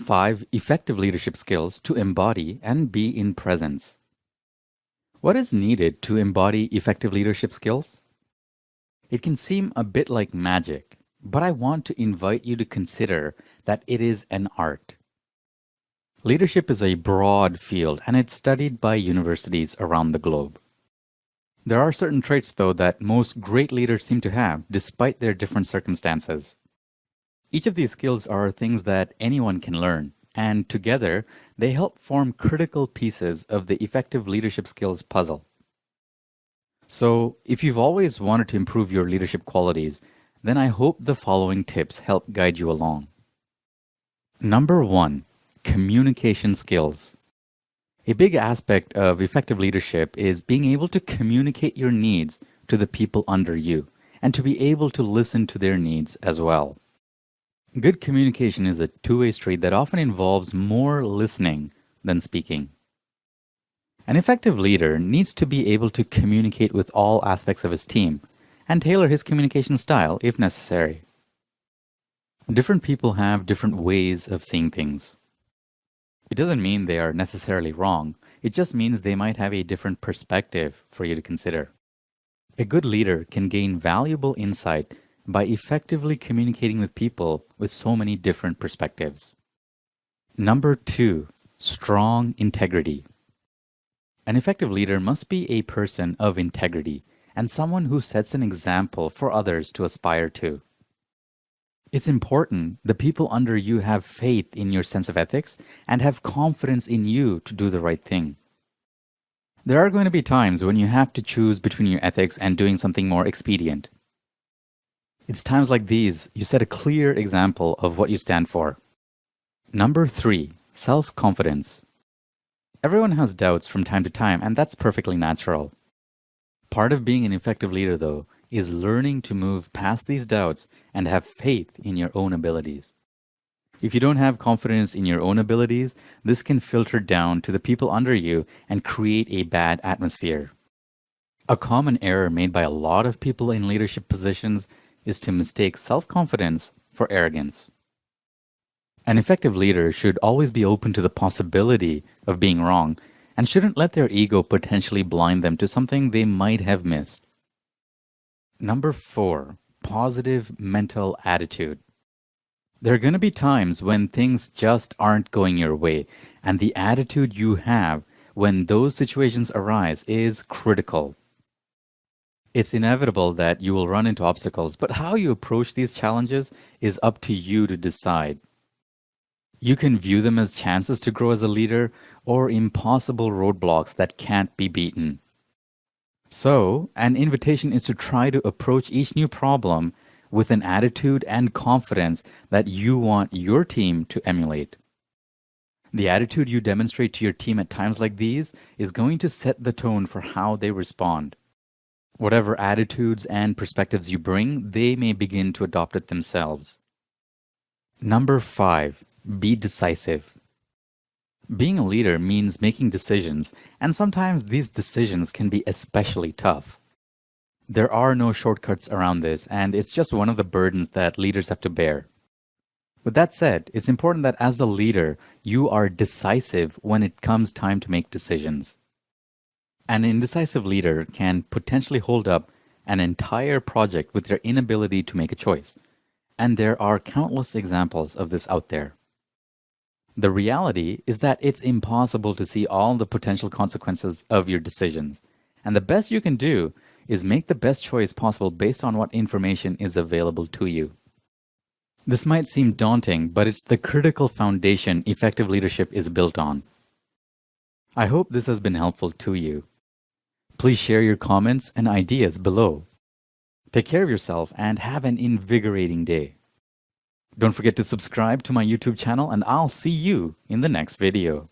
5 effective leadership skills to embody and be in presence. What is needed to embody effective leadership skills? It can seem a bit like magic, but I want to invite you to consider that it is an art. Leadership is a broad field and it's studied by universities around the globe. There are certain traits, though, that most great leaders seem to have, despite their different circumstances. Each of these skills are things that anyone can learn, and together they help form critical pieces of the effective leadership skills puzzle. So, if you've always wanted to improve your leadership qualities, then I hope the following tips help guide you along. Number 1. Communication skills. A big aspect of effective leadership is being able to communicate your needs to the people under you, and to be able to listen to their needs as well. Good communication is a two-way street that often involves more listening than speaking. An effective leader needs to be able to communicate with all aspects of his team and tailor his communication style if necessary. Different people have different ways of seeing things. It doesn't mean they are necessarily wrong, it just means they might have a different perspective for you to consider. A good leader can gain valuable insight by effectively communicating with people with so many different perspectives. Number 2. Strong integrity. An effective leader must be a person of integrity and someone who sets an example for others to aspire to. It's important the people under you have faith in your sense of ethics and have confidence in you to do the right thing. There are going to be times when you have to choose between your ethics and doing something more expedient. It's times like these you set a clear example of what you stand for. Number 3. Self-confidence. Everyone has doubts from time to time, and that's perfectly natural. Part of being an effective leader, though, is learning to move past these doubts and have faith in your own abilities. If you don't have confidence in your own abilities, this can filter down to the people under you and create a bad atmosphere. A common error made by a lot of people in leadership positions is to mistake self-confidence for arrogance. An effective leader should always be open to the possibility of being wrong and shouldn't let their ego potentially blind them to something they might have missed. Number 4. Positive mental attitude. There are going to be times when things just aren't going your way, and the attitude you have when those situations arise is critical. It's inevitable that you will run into obstacles, but how you approach these challenges is up to you to decide. You can view them as chances to grow as a leader or impossible roadblocks that can't be beaten. So, an invitation is to try to approach each new problem with an attitude and confidence that you want your team to emulate. The attitude you demonstrate to your team at times like these is going to set the tone for how they respond. Whatever attitudes and perspectives you bring, they may begin to adopt it themselves. Number 5. Be decisive. Being a leader means making decisions, and sometimes these decisions can be especially tough. There are no shortcuts around this, and it's just one of the burdens that leaders have to bear. With that said, it's important that as the leader, you are decisive when it comes time to make decisions. An indecisive leader can potentially hold up an entire project with their inability to make a choice, and there are countless examples of this out there. The reality is that it's impossible to see all the potential consequences of your decisions, and the best you can do is make the best choice possible based on what information is available to you. This might seem daunting, but it's the critical foundation effective leadership is built on. I hope this has been helpful to you. Please share your comments and ideas below. Take care of yourself and have an invigorating day. Don't forget to subscribe to my YouTube channel, and I'll see you in the next video.